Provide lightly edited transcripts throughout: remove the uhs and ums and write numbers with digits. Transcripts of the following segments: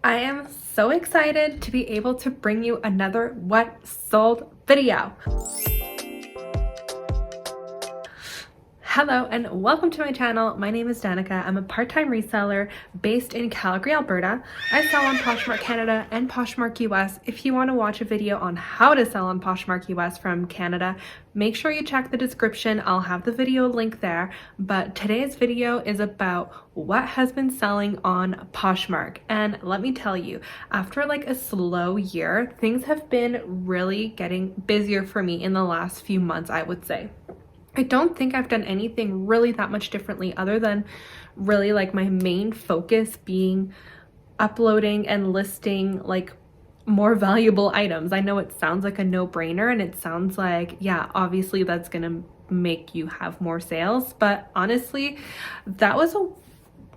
I am so excited to be able to bring you another What Sold video. Hello and welcome to my channel. My name is Danica. I'm a part-time reseller based in Calgary, Alberta. I sell on Poshmark Canada and Poshmark US. If you want to watch a video on how to sell on Poshmark US from Canada, make sure you check the description. I'll have the video link there. But today's video is about what has been selling on Poshmark. And let me tell you, after like a slow year, things have been really getting busier for me in the last few months, I would say. I don't think I've done anything really that much differently other than really like my main focus being uploading and listing like more valuable items. I know it sounds like a no-brainer and it sounds like, yeah, obviously that's gonna make you have more sales, but honestly, that was a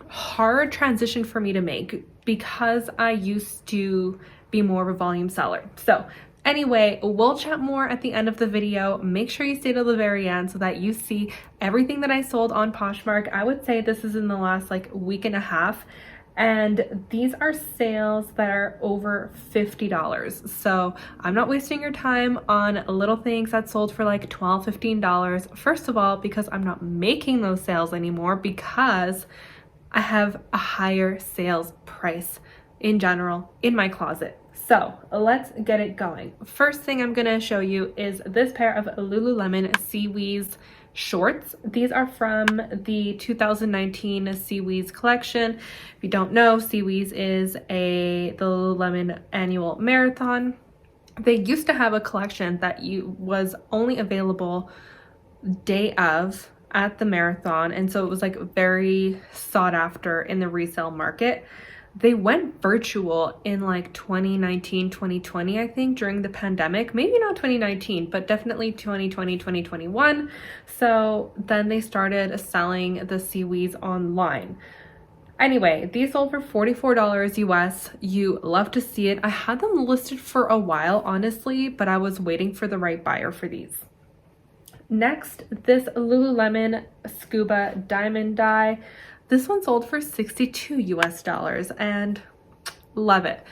hard transition for me to make because I used to be more of a volume seller. So anyway, we'll chat more at the end of the video. Make sure you stay till the very end so that you see everything that I sold on Poshmark. I would say this is in the last like week and a half. And these are sales that are over $50. So I'm not wasting your time on little things that sold for like $12, $15. First of all, because I'm not making those sales anymore because I have a higher sales price in general in my closet. So let's get it going. First thing I'm gonna show you is this pair of Lululemon Seaweeds shorts. These are from the 2019 Seaweeds collection. If you don't know, Seaweeds is the Lululemon annual marathon. They used to have a collection that was only available day of at the marathon, and so it was like very sought after in the resale market. They went virtual in like 2019, 2020, I think, during the pandemic. Maybe not 2019, but definitely 2020, 2021. So then they started selling the Seaweeds online. Anyway, these sold for $44 US. You love to see it. I had them listed for a while, honestly, but I was waiting for the right buyer for these. Next, this Lululemon Scuba Diamond Dye. This one sold for $62 US and love it.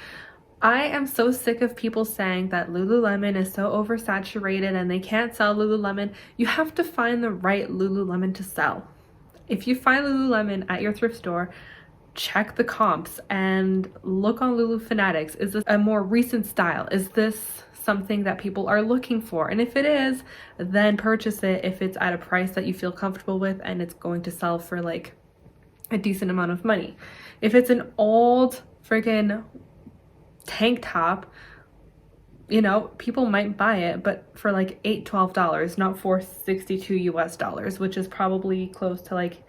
I am so sick of people saying that Lululemon is so oversaturated and they can't sell Lululemon. You have to find the right Lululemon to sell. If you find Lululemon at your thrift store, check the comps and look on Lulu Fanatics. Is this a more recent style? Is this something that people are looking for? And if it is, then purchase it if it's at a price that you feel comfortable with and it's going to sell for like a decent amount of money. If it's an old freaking tank top, you know, people might buy it, but for like $8, $12, not for $62 US, which is probably close to like,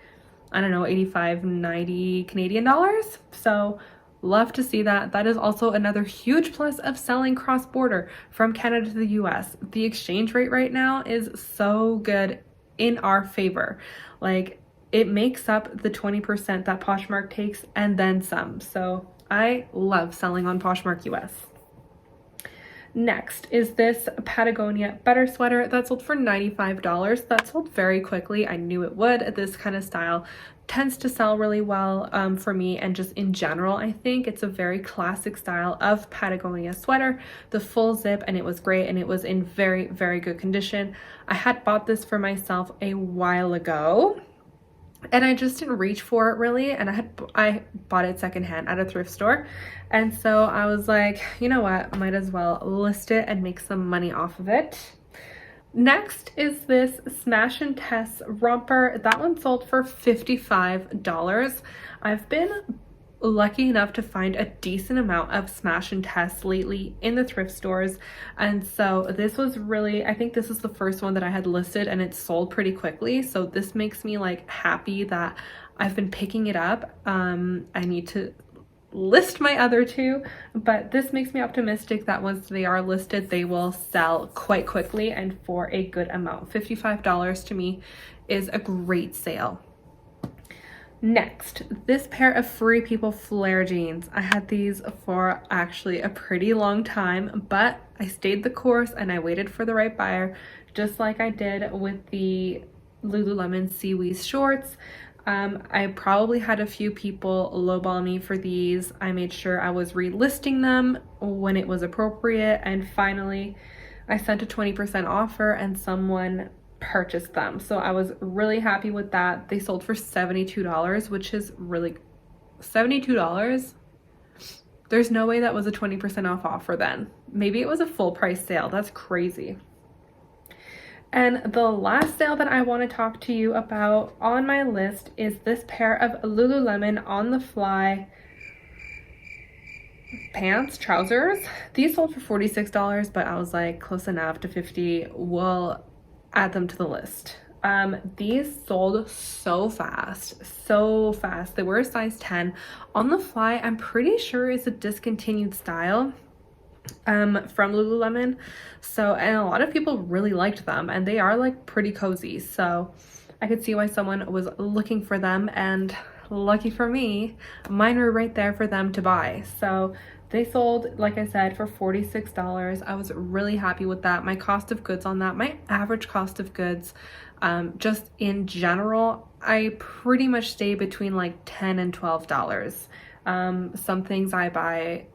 I don't know, 85, 90 Canadian dollars. So love to see that. That is also another huge plus of selling cross-border from Canada to the US. The exchange rate right now is so good in our favor. Like, it makes up the 20% that Poshmark takes and then some. So I love selling on Poshmark US. Next is this Patagonia Better Sweater that sold for $95. That sold very quickly. I knew it would. This kind of style tends to sell really well for me, and just in general, I think it's a very classic style of Patagonia sweater. The full zip, and it was great, and it was in very, very good condition. I had bought this for myself a while ago, and I just didn't reach for it really, and I bought it secondhand at a thrift store, and so I was like, you know what, might as well list it and make some money off of it. Next is this Smash and Tess romper. That one sold for $55. I've been lucky enough to find a decent amount of Smash and Tess lately in the thrift stores, and so this was really, I think this is the first one that I had listed and it sold pretty quickly, so this makes me like happy that I've been picking it up. I need to list my other two, but this makes me optimistic that once they are listed they will sell quite quickly and for a good amount. $55 to me is a great sale. Next, this pair of Free People flare jeans. I had these for actually a pretty long time, but I stayed the course and I waited for the right buyer, just like I did with the Lululemon Seaweeds shorts. I probably had a few people lowball me for these. I made sure I was relisting them when it was appropriate, and finally I sent a 20% offer and someone purchased them. So I was really happy with that. They sold for $72, which is really $72. There's no way that was a 20% off offer then. Maybe it was a full price sale. That's crazy. And the last sale that I want to talk to you about on my list is this pair of Lululemon On the Fly pants, trousers. These sold for $46, but I was like, close enough to 50. We'll add them to the list. These sold so fast. They were a size 10. On the Fly, I'm pretty sure is a discontinued style from Lululemon. So, and a lot of people really liked them, and they are like pretty cozy. So I could see why someone was looking for them, and lucky for me, mine were right there for them to buy. So they sold, like I said, for $46. I was really happy with that. My cost of goods on that, my average cost of goods, just in general, I pretty much stay between like $10 and $12. Some things I buy,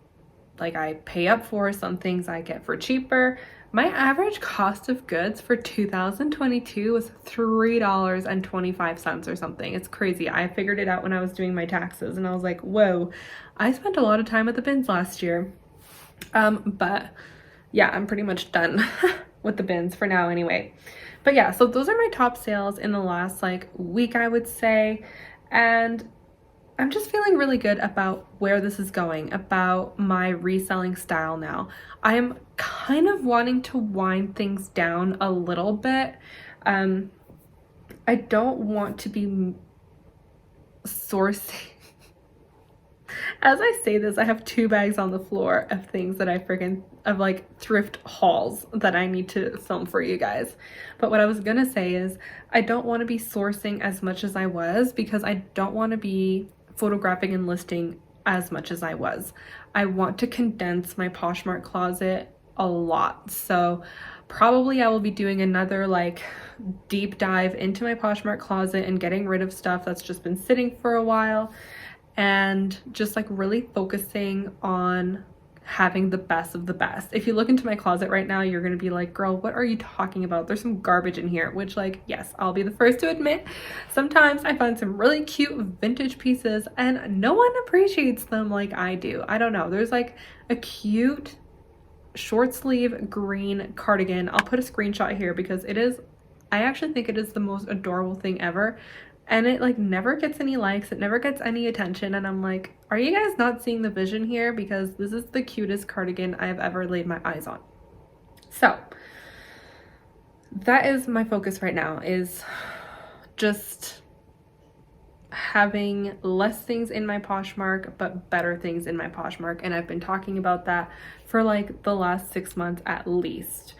like I pay up for, some things I get for cheaper. My average cost of goods for 2022 was $3.25 or something. It's crazy. I figured it out when I was doing my taxes, and I was like, whoa, I spent a lot of time at the bins last year. But yeah, I'm pretty much done with the bins for now anyway. But yeah, so those are my top sales in the last like week, I would say. And I'm just feeling really good about where this is going, about my reselling style now. I am kind of wanting to wind things down a little bit. I don't want to be sourcing. As I say this, I have 2 bags on the floor of things that of like thrift hauls that I need to film for you guys. But what I was gonna say is I don't want to be sourcing as much as I was, because I don't want to be photographing and listing as much as I was. I want to condense my Poshmark closet a lot. So probably I will be doing another like deep dive into my Poshmark closet and getting rid of stuff that's just been sitting for a while, and just like really focusing on having the best of the best. If you look into my closet right now, you're gonna be like, girl, what are you talking about? There's some garbage in here, which, like, yes, I'll be the first to admit, sometimes I find some really cute vintage pieces and no one appreciates them like I do. I don't know. There's like a cute short sleeve green cardigan. I'll put a screenshot here because I actually think it is the most adorable thing ever. And it like never gets any likes, it never gets any attention, and I'm like, are you guys not seeing the vision here? Because this is the cutest cardigan I've ever laid my eyes on. So that is my focus right now, is just having less things in my Poshmark but better things in my Poshmark, and I've been talking about that for like the last 6 months at least.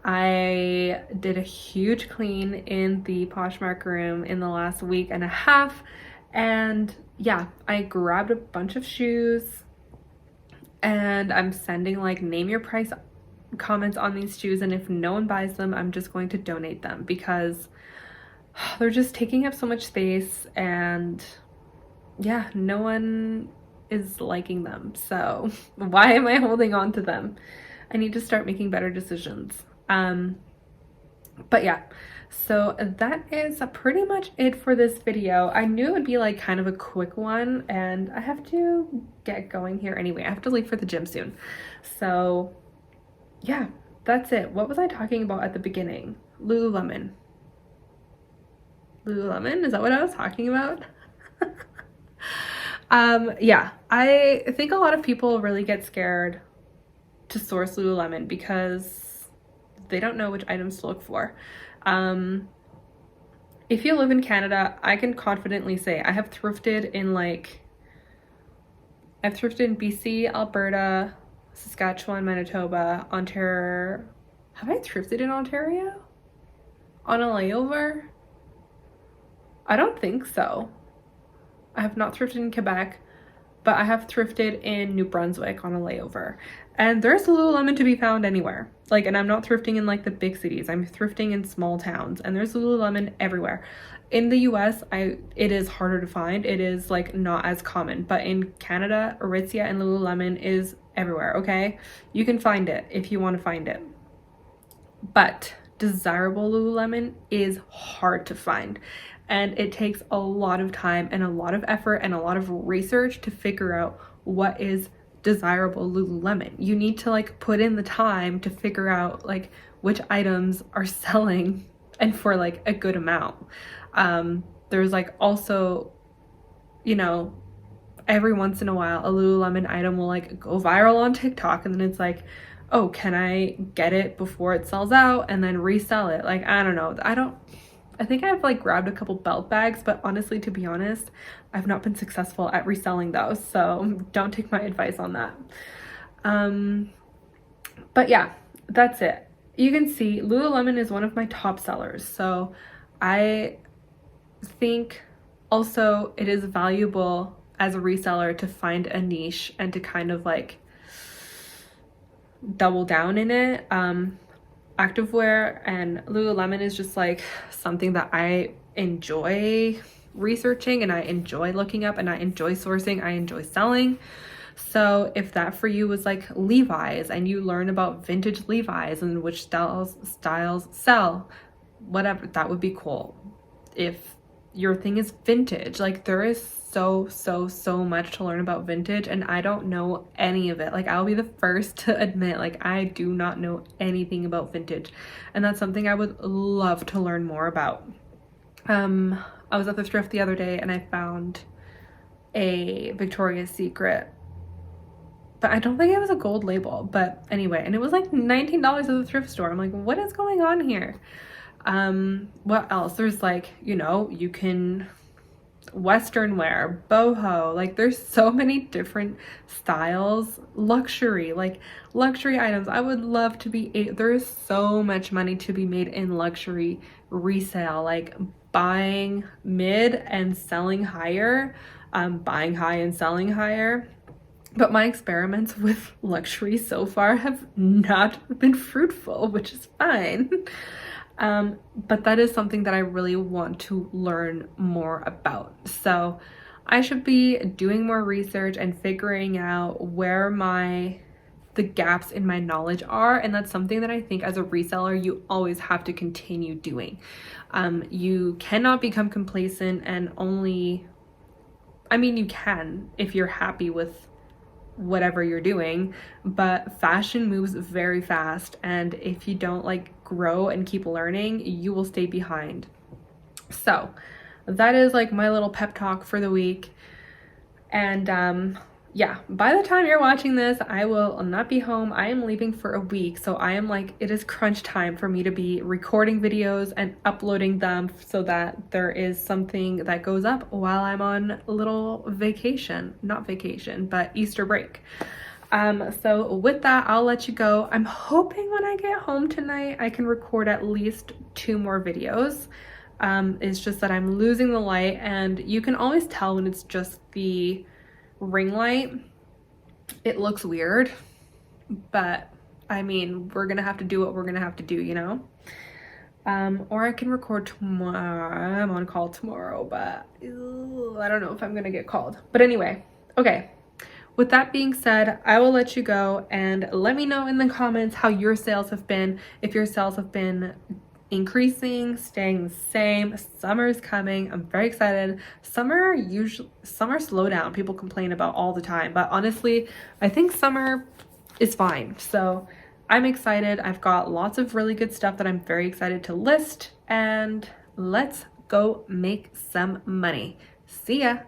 I did a huge clean in the Poshmark room in the last week and a half, and yeah, I grabbed a bunch of shoes, and I'm sending like name your price comments on these shoes, and if no one buys them, I'm just going to donate them because they're just taking up so much space, and yeah, no one is liking them. So why am I holding on to them? I need to start making better decisions. But yeah, so that is pretty much it for this video. I knew it would be like kind of a quick one, and I have to get going here anyway. I have to leave for the gym soon. So yeah, that's it. What was I talking about at the beginning? Lululemon. Lululemon? Is that what I was talking about? Yeah, I think a lot of people really get scared to source Lululemon because they don't know which items to look for. If you live in Canada, I can confidently say I have thrifted in BC, Alberta, Saskatchewan, Manitoba, Ontario. Have I thrifted in Ontario? On a layover? I don't think so. I have not thrifted in Quebec, but I have thrifted in New Brunswick on a layover. And there's Lululemon to be found anywhere. Like, and I'm not thrifting in like the big cities. I'm thrifting in small towns, and there's Lululemon everywhere. in the US, it is harder to find. It is like not as common, but in Canada, Aritzia and Lululemon is everywhere, okay? You can find it if you want to find it. But desirable Lululemon is hard to find, and it takes a lot of time and a lot of effort and a lot of research to figure out what is desirable Lululemon. You need to like put in the time to figure out like which items are selling and for like a good amount. There's like also, you know, every once in a while a Lululemon item will like go viral on TikTok, and then it's like, oh, can I get it before it sells out and then resell it? Like, I don't know. I think I've like grabbed a couple belt bags, but honestly, to be honest, I've not been successful at reselling those, so don't take my advice on that. But yeah, that's it. You can see Lululemon is one of my top sellers, so I think also it is valuable as a reseller to find a niche and to kind of like double down in it. Activewear and Lululemon is just like something that I enjoy researching, and I enjoy looking up, and I enjoy sourcing, I enjoy selling. So if that for you was like Levi's and you learn about vintage Levi's and which styles sell, whatever, that would be cool. If your thing is vintage, like there is so much to learn about vintage, and I don't know any of it. Like, I'll be the first to admit, like, I do not know anything about vintage, and that's something I would love to learn more about. I was at the thrift the other day and I found a Victoria's Secret, but I don't think it was a gold label, but anyway, and it was like $19 at the thrift store. I'm like, what is going on here? What else? There's like, you know, you can Western wear, boho, like there's so many different styles. Luxury, like luxury items. I would love to be there is so much money to be made in luxury resale, like buying mid and selling higher, buying high and selling higher. But my experiments with luxury so far have not been fruitful, which is fine. But that is something that I really want to learn more about. So I should be doing more research and figuring out where the gaps in my knowledge are. And that's something that I think as a reseller, you always have to continue doing. You cannot become complacent and you can if you're happy with whatever you're doing, but fashion moves very fast, and if you don't like grow and keep learning, you will stay behind. So that is like my little pep talk for the week. And yeah, by the time you're watching this, I will not be home. I am leaving for a week, so I am like, it is crunch time for me to be recording videos and uploading them so that there is something that goes up while I'm on a little vacation. Not vacation, but Easter break. So with that, I'll let you go. I'm hoping when I get home tonight, I can record at least 2 more videos. It's just that I'm losing the light, and you can always tell when it's just the ring light. It looks weird, but I mean, we're gonna have to do what we're gonna have to do, you know? Or I can record tomorrow. I'm on call tomorrow, but I don't know if I'm gonna get called. But anyway, okay. With that being said, I will let you go, and let me know in the comments how your sales have been, if your sales have been increasing, staying the same. Summer's coming. I'm very excited. Summer slowdown people complain about all the time, but honestly, I think summer is fine. So I'm excited. I've got lots of really good stuff that I'm very excited to list, and let's go make some money. See ya.